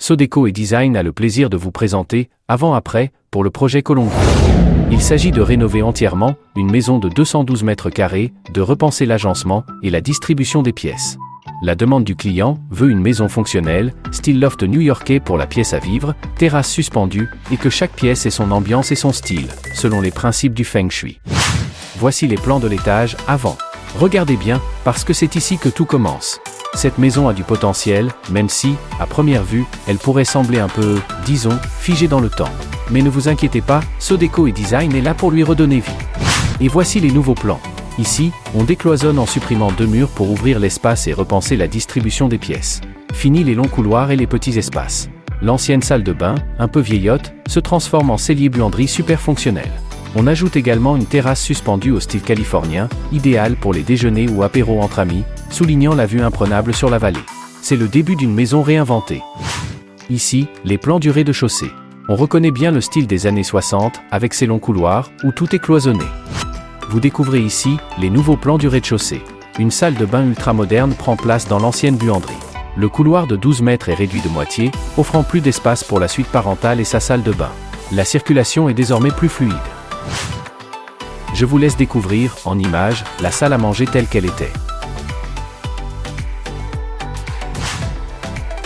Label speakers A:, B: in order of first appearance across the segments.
A: Sodeco et Design a le plaisir de vous présenter, avant-après, pour le projet Colombie. Il s'agit de rénover entièrement une maison de 212 mètres carrés, de repenser l'agencement et la distribution des pièces. La demande du client veut une maison fonctionnelle, style loft new-yorkais pour la pièce à vivre, terrasse suspendue, et que chaque pièce ait son ambiance et son style, selon les principes du Feng Shui. Voici les plans de l'étage avant. Regardez bien, parce que c'est ici que tout commence. Cette maison a du potentiel, même si, à première vue, elle pourrait sembler un peu, disons, figée dans le temps. Mais ne vous inquiétez pas, Sodeco et Design est là pour lui redonner vie. Et voici les nouveaux plans. Ici, on décloisonne en supprimant 2 murs pour ouvrir l'espace et repenser la distribution des pièces. Fini les longs couloirs et les petits espaces. L'ancienne salle de bain, un peu vieillotte, se transforme en cellier-buanderie super fonctionnelle. On ajoute également une terrasse suspendue au style californien, idéale pour les déjeuners ou apéros entre amis, soulignant la vue imprenable sur la vallée. C'est le début d'une maison réinventée. Ici, les plans du rez-de-chaussée. On reconnaît bien le style des années 60, avec ses longs couloirs, où tout est cloisonné. Vous découvrez ici les nouveaux plans du rez-de-chaussée. Une salle de bain ultramoderne prend place dans l'ancienne buanderie. Le couloir de 12 mètres est réduit de moitié, offrant plus d'espace pour la suite parentale et sa salle de bain. La circulation est désormais plus fluide. Je vous laisse découvrir, en images, la salle à manger telle qu'elle était.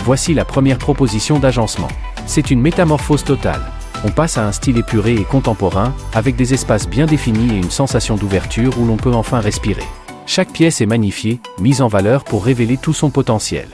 A: Voici la première proposition d'agencement. C'est une métamorphose totale. On passe à un style épuré et contemporain, avec des espaces bien définis et une sensation d'ouverture où l'on peut enfin respirer. Chaque pièce est magnifiée, mise en valeur pour révéler tout son potentiel.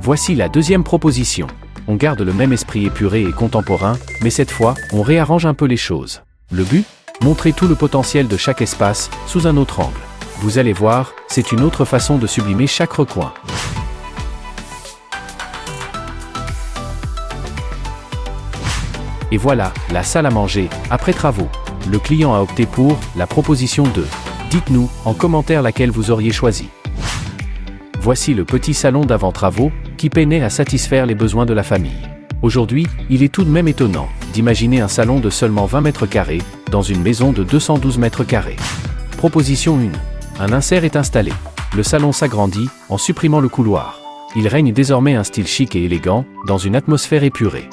A: Voici la deuxième proposition. On garde le même esprit épuré et contemporain, mais cette fois, on réarrange un peu les choses. Le but ? Montrer tout le potentiel de chaque espace, sous un autre angle. Vous allez voir, c'est une autre façon de sublimer chaque recoin. Et voilà, la salle à manger, après travaux. Le client a opté pour la proposition 2. Dites-nous, en commentaire laquelle vous auriez choisi. Voici le petit salon d'avant-travaux, qui peinait à satisfaire les besoins de la famille. Aujourd'hui, il est tout de même étonnant d'imaginer un salon de seulement 20 mètres carrés, dans une maison de 212 mètres carrés. Proposition 1. Un insert est installé. Le salon s'agrandit, en supprimant le couloir. Il règne désormais un style chic et élégant, dans une atmosphère épurée.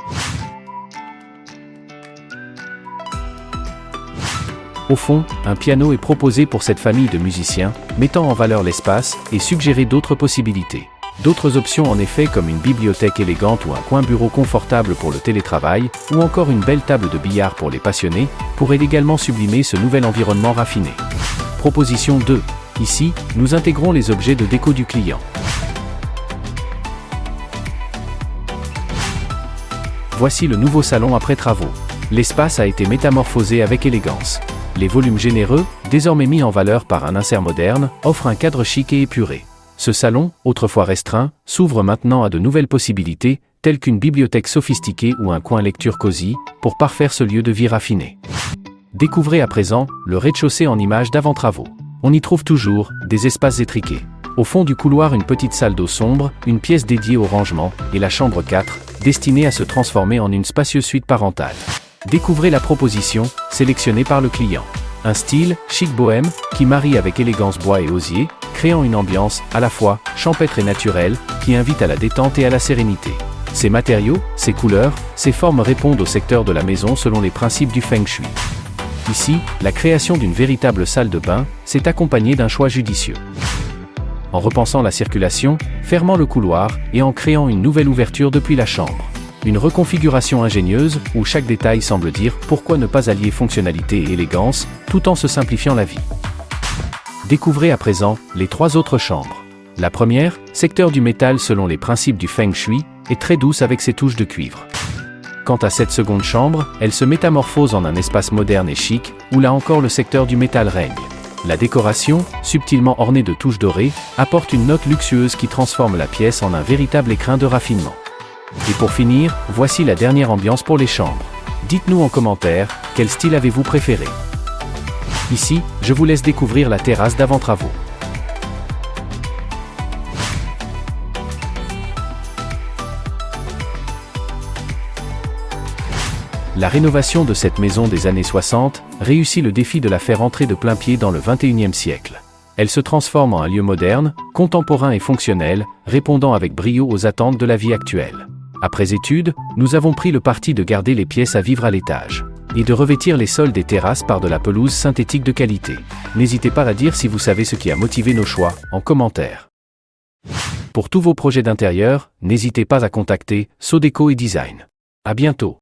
A: Au fond, un piano est proposé pour cette famille de musiciens, mettant en valeur l'espace et suggérer d'autres possibilités. D'autres options en effet comme une bibliothèque élégante ou un coin bureau confortable pour le télétravail, ou encore une belle table de billard pour les passionnés, pourraient également sublimer ce nouvel environnement raffiné. Proposition 2. Ici, nous intégrons les objets de déco du client. Voici le nouveau salon après travaux. L'espace a été métamorphosé avec élégance. Les volumes généreux, désormais mis en valeur par un insert moderne, offrent un cadre chic et épuré. Ce salon, autrefois restreint, s'ouvre maintenant à de nouvelles possibilités, telles qu'une bibliothèque sophistiquée ou un coin lecture cosy, pour parfaire ce lieu de vie raffiné. Découvrez à présent le rez-de-chaussée en images d'avant-travaux. On y trouve toujours des espaces étriqués. Au fond du couloir, une petite salle d'eau sombre, une pièce dédiée au rangement, et la chambre 4, destinée à se transformer en une spacieuse suite parentale. Découvrez la proposition, sélectionnée par le client. Un style, chic bohème, qui marie avec élégance bois et osier, créant une ambiance, à la fois, champêtre et naturelle, qui invite à la détente et à la sérénité. Ces matériaux, ces couleurs, ces formes répondent au secteur de la maison selon les principes du Feng Shui. Ici, la création d'une véritable salle de bain s'est accompagnée d'un choix judicieux. En repensant la circulation, fermant le couloir et en créant une nouvelle ouverture depuis la chambre. Une reconfiguration ingénieuse où chaque détail semble dire pourquoi ne pas allier fonctionnalité et élégance tout en se simplifiant la vie. Découvrez à présent les 3 autres chambres. La première, secteur du métal selon les principes du Feng Shui, est très douce avec ses touches de cuivre. Quant à cette seconde chambre, elle se métamorphose en un espace moderne et chic, où là encore le secteur du métal règne. La décoration, subtilement ornée de touches dorées, apporte une note luxueuse qui transforme la pièce en un véritable écrin de raffinement. Et pour finir, voici la dernière ambiance pour les chambres. Dites-nous en commentaire, quel style avez-vous préféré? Ici, je vous laisse découvrir la terrasse d'avant-travaux. La rénovation de cette maison des années 60 réussit le défi de la faire entrer de plein pied dans le XXIe siècle. Elle se transforme en un lieu moderne, contemporain et fonctionnel, répondant avec brio aux attentes de la vie actuelle. Après étude, nous avons pris le parti de garder les pièces à vivre à l'étage et de revêtir les sols des terrasses par de la pelouse synthétique de qualité. N'hésitez pas à dire si vous savez ce qui a motivé nos choix, en commentaire. Pour tous vos projets d'intérieur, n'hésitez pas à contacter Sodeco et Design. À bientôt.